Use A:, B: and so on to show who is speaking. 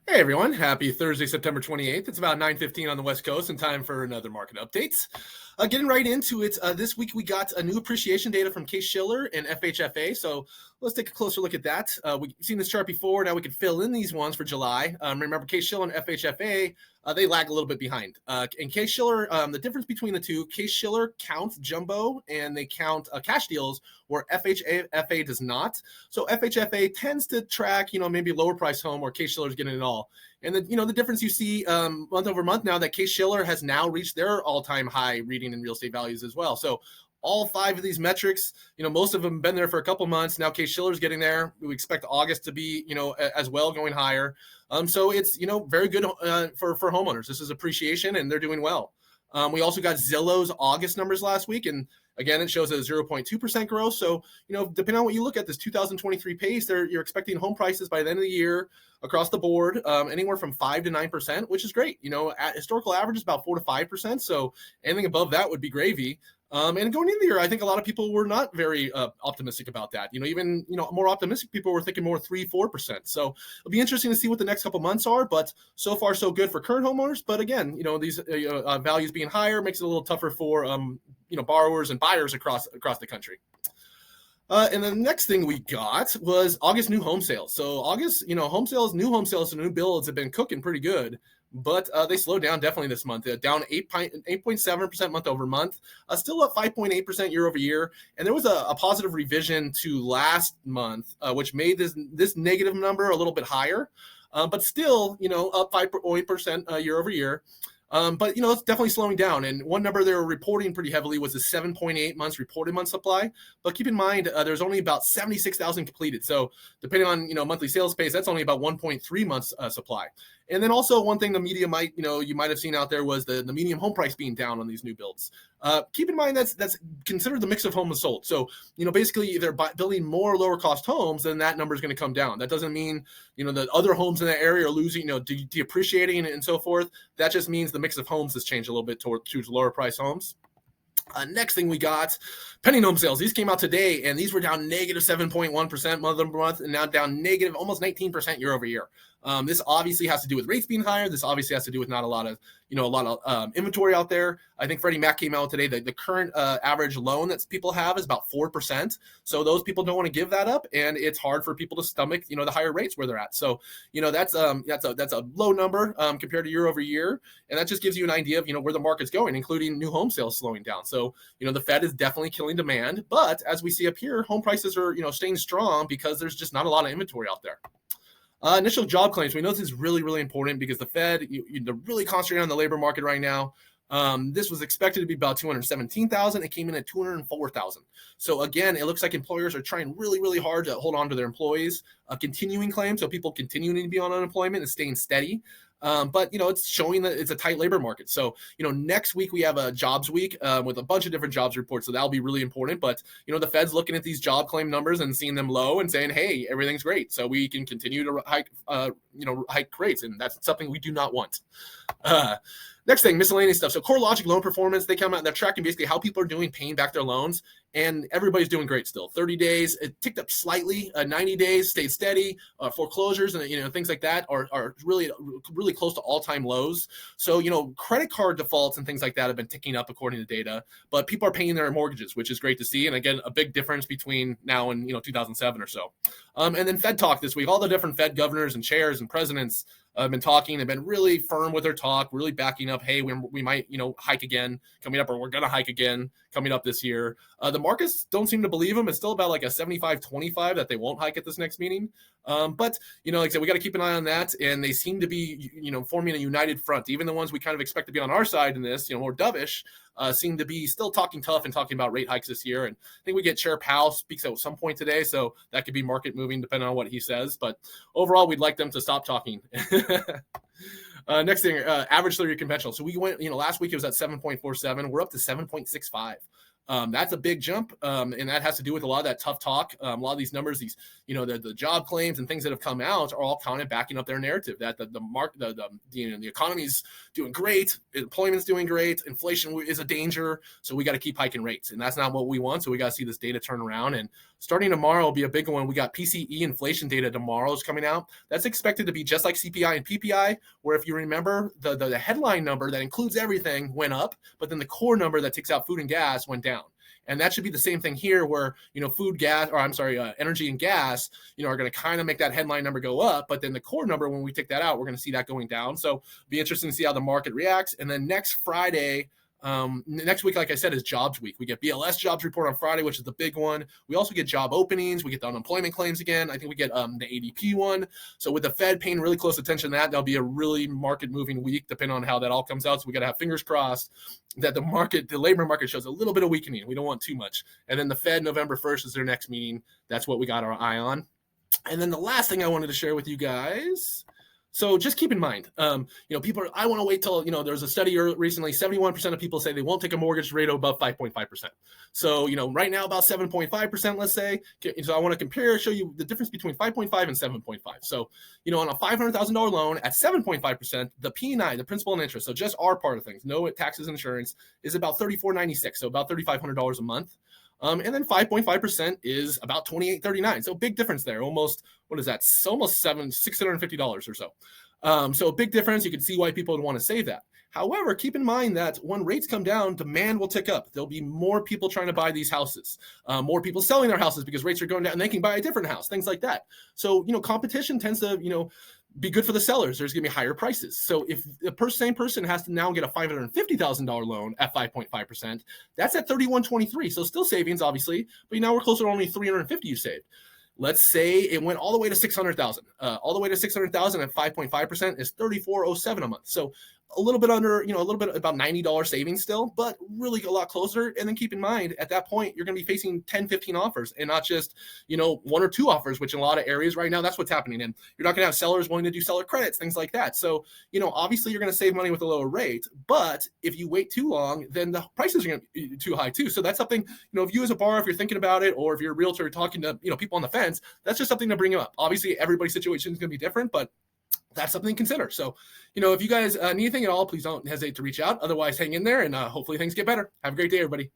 A: Hey everyone, happy Thursday, September 28th. It's about 9:15 on the West Coast and time for another market update. Getting right into it, this week we got a new appreciation data from Case Shiller and FHFA. So let's take a closer look at that. We've seen this chart before. Now we can fill in these ones for July. Remember, Case Shiller and FHFA, they lag a little bit behind. In Case Shiller, the difference between the two, Case Shiller counts jumbo and they count cash deals where FHFA does not. So FHFA tends to track, maybe lower price home where Case Shiller is getting it all. And the difference you see month over month now that Case Shiller has now reached their all-time high reading in real estate values as well. So all five of these metrics, most of them have been there for a couple months. Now Case Shiller's getting there. We expect August to be, as well going higher. So it's, very good for homeowners. This is appreciation and they're doing well. We also got Zillow's August numbers last week, and again, it shows a 0.2% growth. So, depending on what you look at, this 2023 pace, you're expecting home prices by the end of the year across the board, anywhere from 5 to 9%, which is great. Historical average is about 4 to 5%. So anything above that would be gravy. And going into the year, I think a lot of people were not very optimistic about that. Even more optimistic people were thinking more 3-4%. So it'll be interesting to see what the next couple months are. But so far, so good for current homeowners. But again, these values being higher makes it a little tougher for borrowers and buyers across the country. And the next thing we got was August new home sales. So August, new home sales and new builds have been cooking pretty good. But they slowed down definitely this month, down 8.7% month over month, still up 5.8% year over year. And there was a positive revision to last month, which made this negative number a little bit higher, but still, up 5.8% year over year. But it's definitely slowing down. And one number they were reporting pretty heavily was the 7.8 months reported month supply. But keep in mind, there's only about 76,000 completed. So depending on monthly sales pace, that's only about 1.3 months supply. And then also one thing the media might you might have seen out there was the median home price being down on these new builds. Keep in mind that's considered the mix of homes sold. So basically if they're building more lower cost homes, then that number is going to come down. That doesn't mean the other homes in that area are losing, depreciating and so forth. That just means the mix of homes has changed a little bit towards lower price homes. Next thing we got, pending home sales. These came out today, and these were down negative 7.1% month over month, and now down negative almost 19% year over year. This obviously has to do with rates being higher. This obviously has to do with not a lot of inventory out there. I think Freddie Mac came out today that the current average loan that people have is about 4%. So those people don't want to give that up, and it's hard for people to stomach the higher rates where they're at. So that's a low number compared to year over year, and that just gives you an idea of where the market's going, including new home sales slowing down. So the Fed is definitely killing demand, but as we see up here, home prices are staying strong because there's just not a lot of inventory out there. Initial job claims. We know this is really, really important because the Fed, they're really concentrating on the labor market right now. This was expected to be about 217,000. It came in at 204,000. So again, it looks like employers are trying really, really hard to hold on to their employees. A continuing claim, so people continuing to be on unemployment and staying steady. But it's showing that it's a tight labor market. So next week we have a jobs week with a bunch of different jobs reports. So that'll be really important. But the Fed's looking at these job claim numbers and seeing them low and saying, hey, everything's great. So we can continue to hike rates, and that's something we do not want. Next thing, miscellaneous stuff. So CoreLogic loan performance, they come out and they're tracking basically how people are doing paying back their loans, and everybody's doing great still. 30 days, it ticked up slightly. 90 days stayed steady. Foreclosures and things like that are really, really close to all-time lows. So credit card defaults and things like that have been ticking up according to data, but people are paying their mortgages, which is great to see. And again, a big difference between now and 2007 or so. And then Fed talk this week. All the different Fed governors and chairs and presidents have been talking. They've been really firm with their talk, really backing up, hey, we might, hike again coming up, or we're going to hike again coming up this year. The markets don't seem to believe them. It's still about like a 75-25 that they won't hike at this next meeting. But, like I said, we got to keep an eye on that. And they seem to be, forming a united front. Even the ones we kind of expect to be on our side in this, more dovish, seem to be still talking tough and talking about rate hikes this year. And I think we get Chair Powell speaks at some point today. So that could be market moving depending on what he says. But overall, we'd like them to stop talking. Next thing, average 30-year conventional. So we went, last week it was at 7.47. We're up to 7.65. That's a big jump, and that has to do with a lot of that tough talk. A lot of these numbers, the job claims and things that have come out are all kind of backing up their narrative that the economy's doing great, employment's doing great, inflation is a danger, so we got to keep hiking rates, and that's not what we want. So we got to see this data turn around, and Starting tomorrow will be a big one. We got PCE inflation data tomorrow is coming out. That's expected to be just like CPI and PPI, where if you remember, the headline number that includes everything went up, but then the core number that takes out food and gas went down. And that should be the same thing here where, energy and gas, are going to kind of make that headline number go up. But then the core number, when we take that out, we're going to see that going down. So be interesting to see how the market reacts. And then next Friday, next week, like I said, is jobs week. We get BLS jobs report on Friday, which is the big one. We also get job openings. We get the unemployment claims again. I think we get the ADP one. So with the Fed paying really close attention to that, that'll be a really market moving week, depending on how that all comes out. So we got to have fingers crossed that the labor market shows a little bit of weakening. We don't want too much. And then the Fed, November 1st is their next meeting. That's what we got our eye on. And then the last thing I wanted to share with you guys. So just keep in mind, people I want to wait till, there's a study recently, 71% of people say they won't take a mortgage rate above 5.5%. So, right now about 7.5%, let's say. So I want to show you the difference between 5.5 and 7.5. So, on a $500,000 loan at 7.5%, the P&I, the principal and interest, so just our part of things, no taxes and insurance, is about $34.96, so about $3,500 a month. And then 5.5% is about $28.39. So big difference there. Almost, what is that? It's almost $650 or so. So a big difference. You can see why people would want to save that. However, keep in mind that when rates come down, demand will tick up. There'll be more people trying to buy these houses, more people selling their houses because rates are going down and they can buy a different house, things like that. So, competition tends to, be good for the sellers. There's going to be higher prices. So if the same person has to now get a $550,000 loan at 5.5%, that's at $3,123. So still savings, obviously, but now we're closer to only $350 you saved. Let's say it went all the way to $600,000. All the way to $600,000 at 5.5% is $3,407 a month. So a little bit under, a little bit about $90 savings still, but really a lot closer. And then keep in mind, at that point, you're going to be facing 10, 15 offers and not just, one or two offers, which in a lot of areas right now, that's what's happening. And you're not going to have sellers willing to do seller credits, things like that. So, obviously you're going to save money with a lower rate, but if you wait too long, then the prices are going to be too high too. So that's something, if you as a borrower, if you're thinking about it, or if you're a realtor talking to, people on the fence, that's just something to bring up. Obviously everybody's situation is going to be different, but that's something to consider. So, if you guys need anything at all, please don't hesitate to reach out. Otherwise, hang in there and hopefully things get better. Have a great day, everybody.